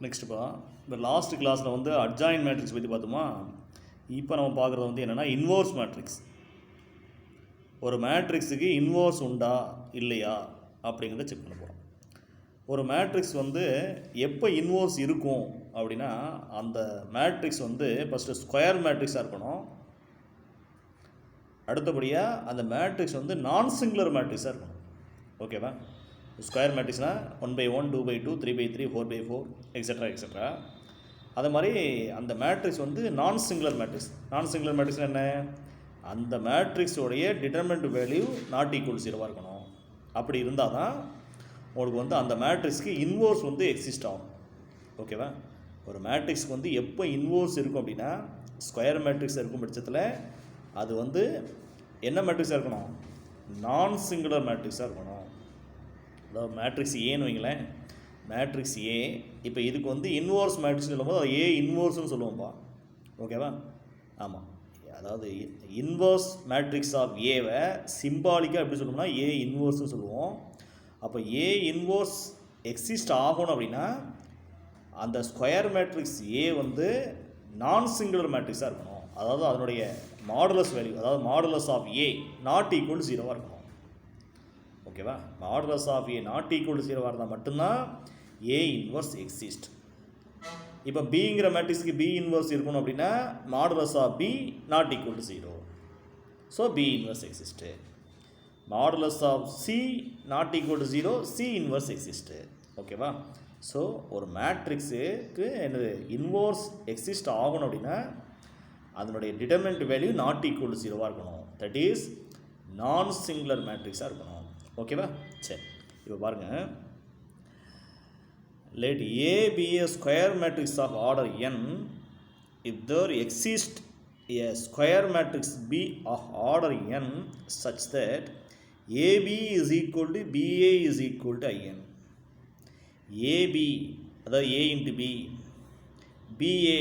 நெக்ஸ்ட்டுப்பா இந்த லாஸ்ட் கிளாஸில் வந்து அட்ஜாயின் மேட்ரிக்ஸ் பற்றி பார்த்தோமா. இப்போ நம்ம பார்க்குறது வந்து என்னென்னா இன்வர்ஸ் மேட்ரிக்ஸ். ஒரு மேட்ரிக்ஸுக்கு இன்வர்ஸ் உண்டா இல்லையா அப்படிங்கிறத செக் பண்ண போகிறோம். ஒரு மேட்ரிக்ஸ் வந்து எப்போ இன்வர்ஸ் இருக்கும் அப்படின்னா அந்த மேட்ரிக்ஸ் வந்து ஃபஸ்ட்டு ஸ்கொயர் மேட்ரிக்ஸாக இருக்கணும். அடுத்தபடியாக அந்த மேட்ரிக்ஸ் வந்து நான் சிங்குலர் மேட்ரிக்ஸாக இருக்கணும். ஓகேவா? ஸ்கொயர் மேட்ரிக்ஸ்னால் 1/1 2/2 3/3 4/4 எக்ஸெட்ரா எக்ஸெட்ரா. அது மாதிரி அந்த மேட்ரிக்ஸ் வந்து non singular matrix. Non singular matrix என்ன? அந்த மேட்ரிக்ஸோடைய டிட்டர்மினன்ட் வேல்யூ நாட் ஈக்குவல் 0 இருக்கணும். அப்படி இருந்தால் தான் உங்களுக்கு வந்து அந்த மேட்ரிக்ஸ்க்கு இன்வர்ஸ் வந்து எக்ஸிஸ்ட் ஆகும். ஓகேவா? ஒரு மேட்ரிக்ஸ்க்கு வந்து எப்போ இன்வர்ஸ் இருக்கும் அப்படின்னா ஸ்கொயர் மேட்ரிக்ஸ் இருக்கும் பட்சத்தில் அது வந்து என்ன மேட்ரிக்ஸாக இருக்கணும்? நான் சிங்குலர் மேட்ரிக்ஸாக இருக்கணும். அதாவது மேட்ரிக்ஸ் ஏன்னு வைங்களேன். மேட்ரிக்ஸ் ஏ இப்போ இதுக்கு வந்து இன்வர்ஸ் மேட்ரிக்ஸ் சொல்லும்போது அது ஏ இன்வர்ஸ்னு சொல்லுவோம்ப்பா. ஓகேவா? ஆமாம். அதாவது இன்வர்ஸ் மேட்ரிக்ஸ் ஆஃப் ஏவை சிம்பாலிக்காக எப்படி சொல்லணும்னா ஏ இன்வர்ஸ்னு சொல்லுவோம். அப்போ ஏ இன்வர்ஸ் எக்ஸிஸ்ட் ஆகணும் அப்படின்னா அந்த ஸ்கொயர் மேட்ரிக்ஸ் ஏ வந்து நான் சிங்குலர் மேட்ரிக்ஸாக இருக்கணும். அதாவது அதனுடைய மாடுலஸ் வேல்யூ, அதாவது modulus of A not equal 0 இருக்கணும். ஓகேவா? Modulus of A not equal 0 இருந்தால் மட்டும்தான் ஏ இன்வர்ஸ் எக்ஸிஸ்ட். இப்போ பிங்கிற மேட்ரிக்ஸ்க்கு பி இன்வர்ஸ் இருக்கணும் அப்படின்னா modulus of B not equal 0. So B inverse exist. Modulus of C not equal 0, C inverse exist. ஓகேவா? So ஒரு மேட்ரிக்ஸுக்கு என்னது இன்வர்ஸ் எக்ஸிஸ்ட் ஆகணும் அப்படின்னா அதனுடைய டிட்டர்மினன்ட் வேல்யூ நாட் ஈக்குவல் 0 இருக்கணும். தட் இஸ் நான் சிங்குலர் மேட்ரிக்ஸாக இருக்கணும். ஓகேவா? சரி, இப்போ பாருங்கள். let A be a square matrix of order n if there exists a square matrix B of order n such that AB is equal to BA is equal to IN. AB அதாவது A into B, BA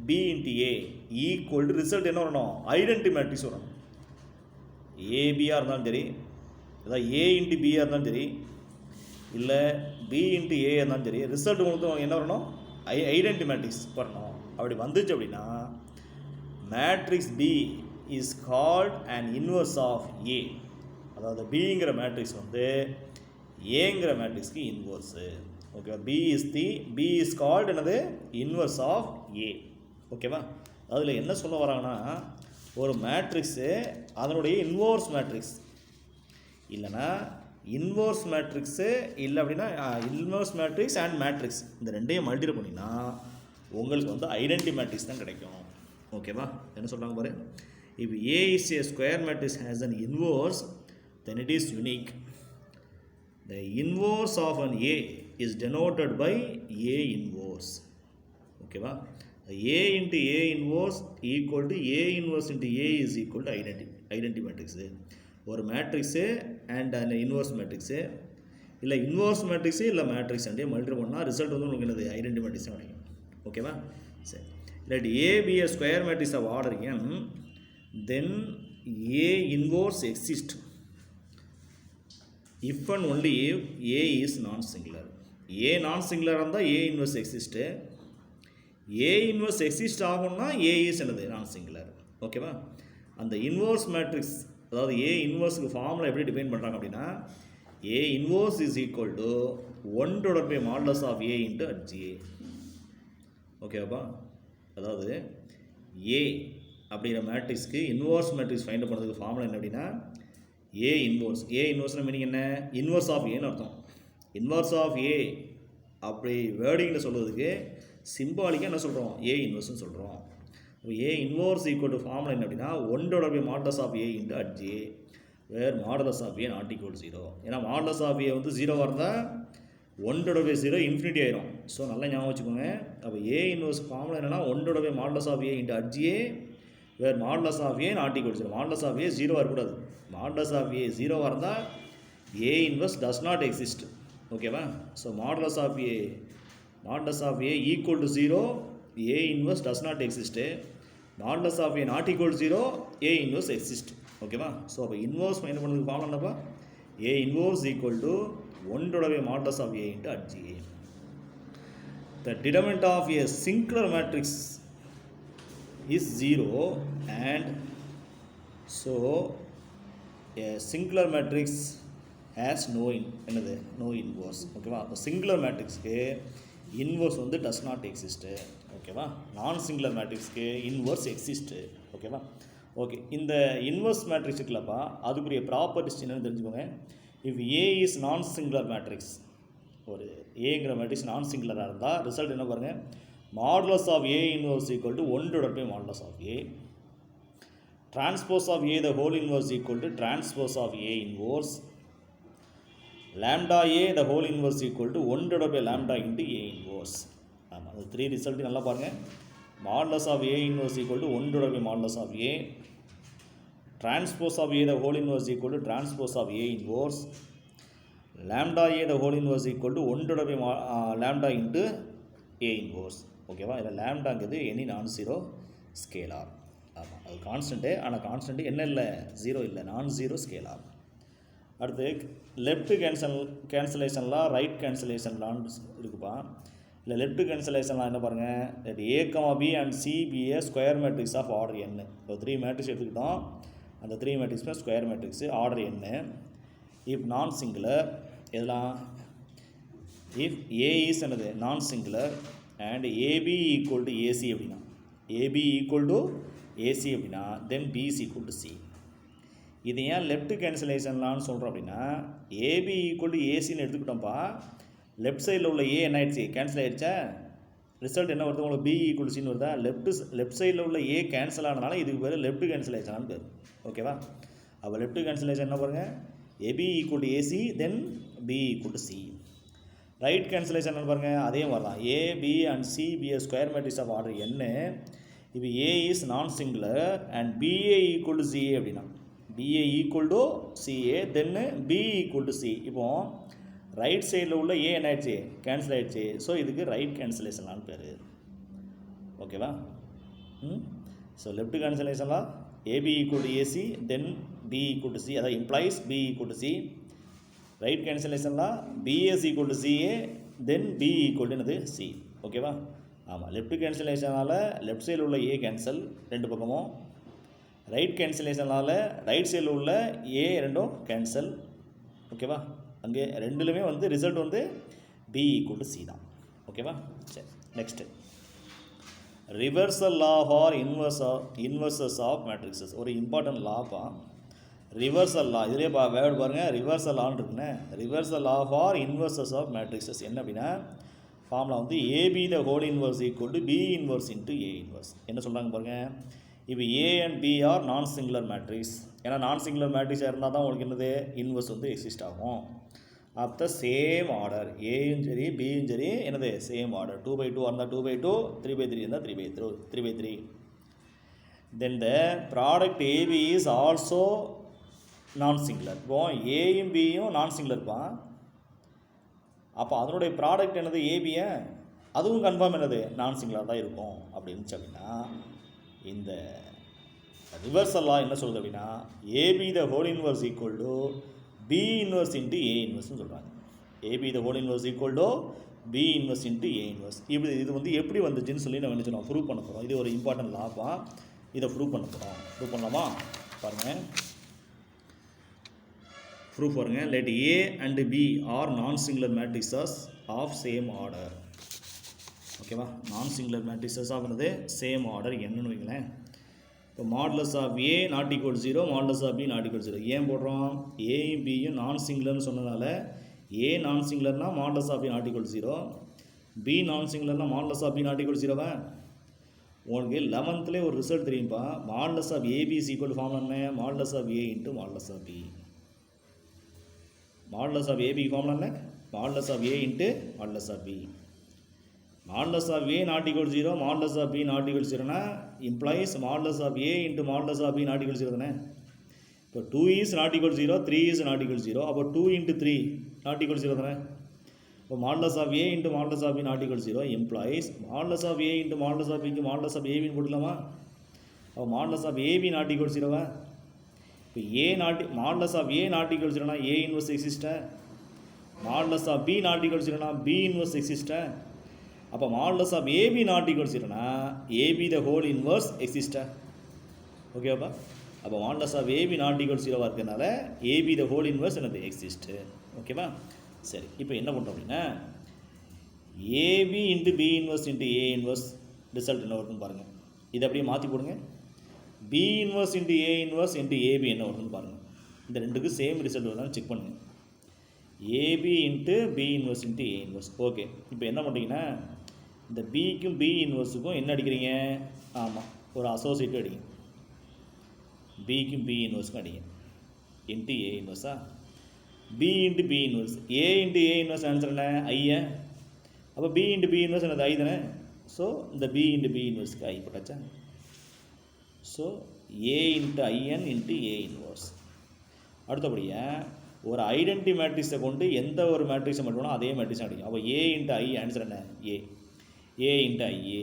B into A equal to result என்ன வரணும்? Identity matrix வரணும். ஏபியாக இருந்தாலும் சரி, அதாவது A into பியாக இருந்தாலும் சரி, இல்லை பி இன்ட்டு ஏ இருந்தாலும் சரி, ரிசல்ட் உங்களுக்கு என்ன வரணும்? ஐடென்டி மேட்ரிக்ஸ் வரணும். அப்படி வந்துச்சு அப்படின்னா matrix B is called and inverse of A. அதாவது பிங்கிற மேட்ரிக்ஸ் வந்து ஏங்கிற மேட்ரிக்ஸ்க்கு இன்வர்ஸு. ஓகேவா? பி இஸ் கால்ட் என்னது? Inverse of A. ஓகேவா? அதில் என்ன சொல்ல வராங்கன்னா ஒரு மேட்ரிக்ஸு அதனுடைய இன்வர்ஸ் மேட்ரிக்ஸ் இல்லைனா இன்வர்ஸ் மேட்ரிக்ஸு இல்லை அப்படின்னா இன்வர்ஸ் மேட்ரிக்ஸ் அண்ட் மேட்ரிக்ஸ் இந்த ரெண்டையும் மல்டிப்ளை பண்ணினா உங்களுக்கு வந்து ஐடென்டி மேட்ரிக்ஸ் தான் கிடைக்கும். ஓகேவா? என்ன சொல்கிறாங்க பாரு. If A is a square matrix has an inverse then it is unique. The inverse of an A is denoted by A inverse. ஓகேவா? A into A inverse equal to A inverse into A is equal to identity matrix. ஒரு matrix and அந்த inverse matrix இல்லை inverse matrix இல்லை matrix அண்டே multiply பண்ணால் result வந்து உங்களுக்கு என்னது? ஐடென்டி மேட்ரிக்ஸ் தான் கிடைக்கும். ஓகேவா? சரி, let A be a square matrix of order n, then A inverse exists if and only if A is non-singular. A non-singular இருந்தால் A inverse exist. A inverse exist ஆகும்னா A is என்னது? non-singular. ஓகேவா? அந்த inverse matrix அதாவது ஏ இன்வர்ஸுக்கு formula எப்படி define பண்ணுறாங்க அப்படின்னா A inverse is equal to 1/mod of A into adj A. ஓகேவாப்பா? அதாவது ஏ அப்படிங்கிற மேட்ரிக்ஸ்க்கு இன்வர்ஸ் மேட்ரிக்ஸ் ஃபைண்ட் பண்ணுறதுக்கு ஃபார்முலா என்ன அப்படின்னா ஏ இன்வர்ஸ்னால் மீனிங் என்ன? இன்வர்ஸ் ஆஃப் ஏன்னு அர்த்தம். இன்வர்ஸ் ஆஃப் ஏ அப்படி வேர்டிங்கில் சொல்கிறதுக்கு சிம்பாலிக்காக என்ன சொல்கிறோம்? ஏ இன்வர்ஸ்னு சொல்கிறோம். A inverse equal to formula என்ன அப்படின்னா 1/mod of A into adj A where modulus of A not equal 0. ஏன்னா மாடுலஸ் ஆஃப் ஏ வந்து 0 இருந்தால் 1/0 இன்ஃபினிட்டி ஆயிரும். ஸோ நல்லா ஞாபகம் வச்சுக்கோங்க. அப்போ ஏ இன்வர்ஸ் ஃபார்முலா என்னென்னா 1/mod of A into adj A where modulus of A not equal 0. Modulus of A 0 இருக்கக்கூடாது. மாடுலஸ் ஆஃப் ஏ 0 இருந்தால் A inverse does not exist. ஓகேவா? So modulus of A equal to 0, A inverse does not exist. Modulus of A not equal 0, A inverse exist. ஓகேவா? So அப்போ inverse find பண்ணுறதுக்கு formula என்னப்பா? A inverse equal to 1/mod of A into adj A. the determinant of a singular matrix is 0 and so a singular matrix has no inverse. ஓகேவா? அப்போ singular மேட்ரிக்ஸ்க்கு inverse வந்து டஸ் not exist. ஓகேவா? Non singular மேட்ரிக்ஸ்க்கு inverse exist. ஓகேவா? Okay, இந்த inverse matrix இருக்குல்லப்பா, அதுக்குரிய ப்ராப்பர்ட்டிஸ் என்னென்னு தெரிஞ்சுக்கோங்க. If A is non singular matrix, ஒரு ஏங்கிற மேட்ரிக்ஸ் நான் சிங்குலராக இருந்தால் ரிசல்ட் என்ன பாருங்கள், modulus of A inverse equal to 1 modulus of A. Transpose of A the whole inverse equal to transpose of A inverse. Lambda A the whole inverse equal to 1 lambda into A inverse. ஆமாம், அது 3 result நல்லா பாருங்கள். Modulus of A inverse equal to 1 modulus of A. Transpose of A the whole inverse equal to transpose of A inverse. Lambda A the whole inverse equal to 1 lambda into A inverse. ஓகேவா? இதில் லேம்டாங்கிறது any நான் zero scalar. ஆமாம், அது constant. ஆனால் constant என்ன இல்லை, zero இல்லை, non zero scalar. அடுத்து லெஃப்ட் கேன்சலேஷன்லாம் ரைட் கேன்சலேஷன்லான்னு இருக்குப்பா. இல்லை லெஃப்ட் கேன்சலேஷன்லாம் என்ன பாருங்கள், A comma B and C be a square matrix of order N. இப்போ 3 மேட்ரிக்ஸ் எடுத்துக்கிட்டோம். அந்த 3 மேட்ரிக்ஸுமே square matrix order N. If non singular, இதெல்லாம் இஃப் ஏ இஸ் என்னது non singular and AB equal to AC அப்படின்னா, ஏபி ஈக்குவல் டு ஏசி அப்படின்னா then B is equal to C. இது ஏன் லெஃப்ட் கேன்சலேஷன்லான்னு சொல்கிறோம் அப்படின்னா, ஏபி ஈக்குவல் டு ஏசின்னு எடுத்துக்கிட்டோம்ப்பா. லெஃப்ட் சைடில் உள்ள ஏ என்ன ஆயிடுச்சு, கேன்சல் ஆகிடுச்சா. ரிசல்ட் என்ன வருது, உங்களுக்கு பி ஈக்குவல் டு சின்னு வருதா. லெஃப்ட் சைடில் உள்ள ஏ கேன்சல் ஆனதுனால இதுக்கு பேர் லெஃப்ட் கேன்சலேஷனான்னு பேர். ஓகேவா? அப்போ லெஃப்ட் கேன்சலேஷன் என்ன பாருங்கள், AB equal to AC then B equal to C. Right cancellation என்ன பாருங்கள், அதே மாதிரி தான். A B and C be a square matrix of order N. இப்போ A is non singular and BA equal to CA அப்படின்னா, BA equal to CA then B equal to C. இப்போது right சைடில் உள்ள ஏ என்ன ஆயிடுச்சு, கேன்சல் ஆகிடுச்சு. So இதுக்கு right கேன்சலேஷன்லான்னு பேர். ஓகேவா? ஸோ லெஃப்ட் கேன்சலேஷன்லாம் AB equal to AC then B equal to C, அதாவது implies B equal to C. Right கேன்சலேஷன்லாம் BA equal to CA then B equal to என்னது சி. ஓகேவா? ஆமாம், லெஃப்ட் கேன்சலேஷனால் லெஃப்ட் சைடில் உள்ள ஏ கேன்சல் ரெண்டு பக்கமும். ரைட் கேன்சலேஷனால் ரைட் சைடில் உள்ள ஏ ரெண்டும் கேன்சல். ஓகேவா? அங்கே ரெண்டுலுமே வந்து ரிசல்ட் வந்து பி ஈக்குவல் டு சி தான். ஓகேவா? சரி, next reversal law for inverses of matrices. ஒரு இம்பார்ட்டன்ட் லாப்பா ரிவர்சல் லா. இதிலே வேர்டு பாருங்கள், ரிவர்சல் லான்னு இருக்குன்னு. Reversal law for inverses of matrices என்ன அப்படின்னா, ஃபார்முலா வந்து AB the whole inverse equal to B inverse into A inverse. என்ன சொல்கிறாங்க பாருங்கள், இப்போ A and B are non singular matrix. ஏன்னா நான் சிங்குலர் மேட்ரிக்ஸாக இருந்தால் தான் உங்களுக்கு என்னது இன்வர்ஸ் வந்து எக்ஸிஸ்ட் ஆகும். அப்போ சேம் ஆர்டர், ஏயும் சரி பியும் சரி என்னது சேம் ஆர்டர். 2/2 இருந்தால் 2/2, 3/3 இருந்தால் 3/3. Then the product AB is also non singular. இப்போ ஏயும் பியும் நான் சிங்குலர்ப்பா. அப்போ அதனுடைய ப்ராடக்ட் என்னது ஏபியை, அதுவும் கன்ஃபார்ம் என்னது நான் சிங்குலர் தான் இருக்கும் அப்படின்னு அப்படின்னா, இந்த ரிவர்சல் லா என்ன சொல்லுது அப்படின்னா, AB the whole inverse equal to B inverse into A இன்வர்ஸ்னு சொல்கிறாங்க. AB the whole inverse equal to B inverse into A inverse. இது வந்து எப்படி வந்துச்சுன்னு சொல்லி நம்ம என்ன சொல்லுவோம், ப்ரூவ் பண்ண போகிறோம். இது ஒரு இம்பார்ட்டன்ட் லாப்பா, இதை ப்ரூவ் பண்ண போகிறோம். ப்ரூவ் பண்ணலாமா? பாருங்கள், ப்ரூஃப் பாருங்க. Let A and B are non singular matrices of same order. ஓகேவா? நான் சிங்குலர் மேட்ரிக்ஸஸ் ஆகுறது சேம் ஆர்டர் என்னன்னு வைங்களேன். இப்போ modulus of A not equal 0, modulus of B not equal 0. ஏன் போடுறோம், ஏயும் பியும் நான் சிங்குலர்னு சொன்னதால ஏ நான் சிங்குலர்னா modulus of B not equal 0, B non சிங்குலர்னா modulus of B not equal 0வா. உங்களுக்கு 11th ஒரு ரிசல்ட் தெரியும்ப்பா. Modulus of AB is equal form என்ன, modulus of A into modulus of B. Modulus of AB formula என்ன, modulus of A into modulus of B. Modulus of A not equal 0, modulus of B not equal 0னா implies modulus of A into modulus of B not equal 0 தானே. இப்போ 2 is not equal 0, 3 is not equal 0. அப்போ 2 into 3 not equal 0 தானே. இப்போ modulus of A into modulus of B not equal 0 implies modulus of A into modulus of பிக்கு modulus of ஏபின்னு போட்டுக்கலாமா. அப்போ modulus of AB not equal 0வா. இப்போ modulus of A not equal 0னா A inverse எக்ஸிஸ்டா, modulus of B not equal 0னா B inverse எக்ஸிஸ்டா. அப்போ modulus of AB not equal ஜீரோனா ஏபி த ஹோல் இன்வர்ஸ் எக்ஸிஸ்டா? ஓகேவாப்பா? அப்போ modulus of AB not equal ஜீரோவாக இருக்கிறதுனால ஏபி த ஹோல் இன்வர்ஸ் என்னது எக்ஸிஸ்ட்டு. ஓகேவா? சரி, இப்போ என்ன பண்ணுறோம் அப்படின்னா AB into B inverse into A inverse result என்ன வருதுன்னு பாருங்கள். இதை அப்படியே மாற்றி போடுங்க. B inverse into A inverse into AB என்ன வருதுன்னு பாருங்கள். இந்த ரெண்டுக்கு சேம் ரிசல்ட் வருதான்னு செக் பண்ணுங்கள். AB into B inverse into A inverse. Okay, இப்போ என்ன பண்ணுறீங்கன்னா இந்த பிக்கும் பி இன்வர்ஸுக்கும் என்ன அடிக்கிறீங்க? ஆமாம், ஒரு அசோசியேட்டிவ் அடிங்க. பிக்கும் பி இன்வர்ஸுக்கும் அடிங்க இன்ட்டு ஏ இன்வர்ஸா? B into B inverse A into A inverse answer என்ன? ஐயா. அப்போ பி இன்ட்டு பி இன்வர்ஸ் என்னது? ஐ தானே. ஸோ இந்த பி இன்ட்டு பி இன்வர்ஸ்க்கு ஐ போட்டாச்சா? So A into IN into A inverse. அடுத்தபடியாக ஒரு ஐடென்டி மேட்ரிக்ஸை கொண்டு எந்த ஒரு மேட்ரிக்ஸை மட்டும் அதே மேட்ரிக்ஸ் அடிக்கும். அப்போ ஏ இன்ட்டு ஐ ஆன்சர் என்ன? ஏ. A into IA,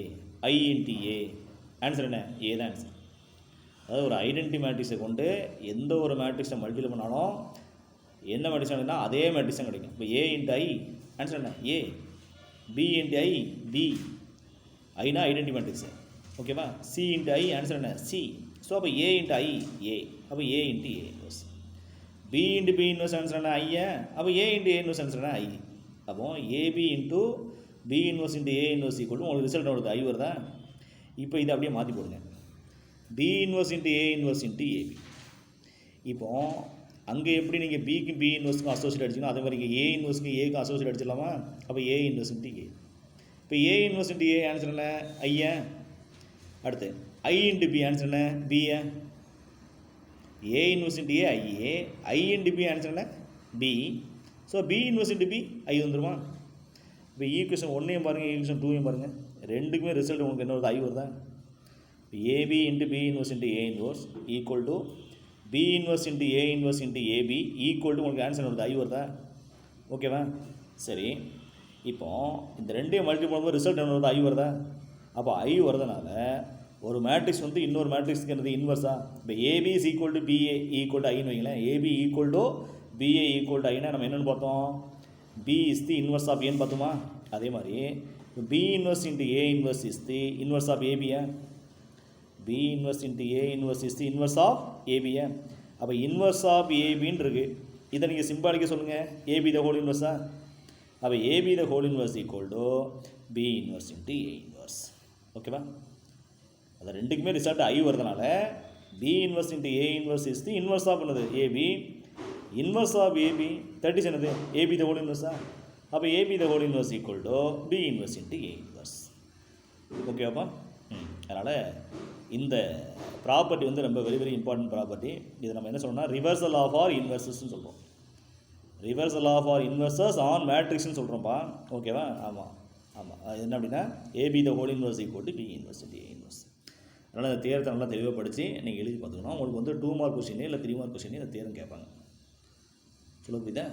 I into A answer என்ன? ஏ தான் ஆன்சர். அதாவது ஒரு ஐடென்டி மேட்ரிக்ஸை கொண்டு எந்த ஒரு மேட்ரிக்ஸை மல்டிபிள் பண்ணாலும் என்ன மேட்ரிக்ஸ் கிடைக்குன்னா அதே மேட்ரிக்ஸ் தான் கிடைக்கும். இப்போ ஏ இன்ட்டு ஐ ஆன்சர் என்ன? A. B into I B, ஐனா ஐடென்டி மேட்ரிக்ஸு. ஓகேவா? சி இன்ட்டு ஐ ஆன்சர் என்ன? சி. ஸோ அப்போ ஏ இன்ட்டு ஐ ஏ, அப்போ A into A inverse. B into B inverse answer என்ன? ஐயா. அப்போ A into A inverse answer என்ன? I. அப்போ AB into B inverse into A inverse equal உங்களுக்கு result வருது, ஐ வருதா? இப்போ இதை அப்படியே மாற்றி போடுங்க. B inverse into A inverse into AB. இப்போது அங்கே எப்படி நீங்கள் பிக்கு பி இன்வர்ஸ்க்கு அசோசியேட் அடிச்சிங்கன்னா அதே மாதிரி இங்கே ஏ இன்வர்ஸ்க்கு ஏக்கு அசோசியேட் அடிச்சிடலாமா? அப்போ ஏ இன்வர்ஸ் இன்ட்டு ஏ. இப்போ A inverse into A answer என்ன? ஐயா. அடுத்து ஐ இன்ட்டு பி ஆன்சர் என்ன? BA. A inverse into A IA, I into B answer என்ன? B. So B inverse into B I வந்துருமா? இப்போ ஈக்குவேஷன் 1ஐயும் பாருங்கள், ஈக்குவேஷன் 2ஐயும் பாருங்கள், ரெண்டுக்குமே ரிசல்ட் உங்களுக்கு என்ன வருது? ஐ வருதா? இப்போ AB into B inverse into A inverse equal to B inverse into A inverse into AB equal to உங்களுக்கு ஆன்சர் வருது, ஐ வருதா? ஓகேவா? சரி, இப்போது இந்த ரெண்டையும் மல்டிபிள் பண்ணும்போது ரிசல்ட் என்ன வருது? ஐ வருதா? அப்போ ஐ வரதுனால ஒரு மேட்ரிக்ஸ் வந்து இன்னொரு மேட்ரிக்ஸ்க்கு என்னது? இன்வர்ஸா? இப்போ AB is equal to BA equal to ஐன்னு வைங்களேன். AB equal to BA equal to ஐனா நம்ம என்னென்னு பார்த்தோம்? B is the inverse of ஏன்னு பார்த்தோமா? அதே மாதிரி B inverse into A inverse is the inverse of ஏபியா? B inverse into A inverse is the inverse of ஏபியா? அப்போ இன்வர்ஸ் ஆஃப் ஏபின்னு இருக்குது. இதை நீங்கள் சிம்பாலிக்க சொல்லுங்கள். ஏபி த ஹோல் இன்வர்ஸா? அப்போ AB the whole inverse equal to B inverse into A inverse. ஓகேவா? அது ரெண்டுக்குமே ரிசல்ட் ஐ வரதுனால B inverse into A inverse is the inverse of என்னது? AB. Inverse of AB that is என்னது? AB the whole இன்வர்ஸா? அப்போ AB the whole inverse equal to B inverse into A inverse. ஓகேவாப்பா? அதனால் இந்த property வந்து ரொம்ப வெரி வெரி இம்பார்ட்டன்ட் ப்ராப்பர்ட்டி. இது நம்ம என்ன சொல்லணும்னா ரிவர்சல் ஆஃப் ஆர் இன்வர்சஸ்ன்னு சொல்கிறோம். Reversal of or inverses on மேட்ரிக்ஸ்னு சொல்கிறோம்ப்பா. ஓகேவா? ஆமாம் ஆமாம். அது என்ன அப்படின்னா AB the whole inverse equal to B inverse into A inverse. அதனால் இந்த தேரத்தை நல்லா தெளிவாக படித்து நீங்கள் எழுதி பார்த்துக்கணும். உங்களுக்கு வந்து 2 மார்க் கொஸ்டின் இல்லை 3 மார்க் கொஸ்டின் இந்த தேரம் கேட்பாங்க. சொல்ல புரியுதா?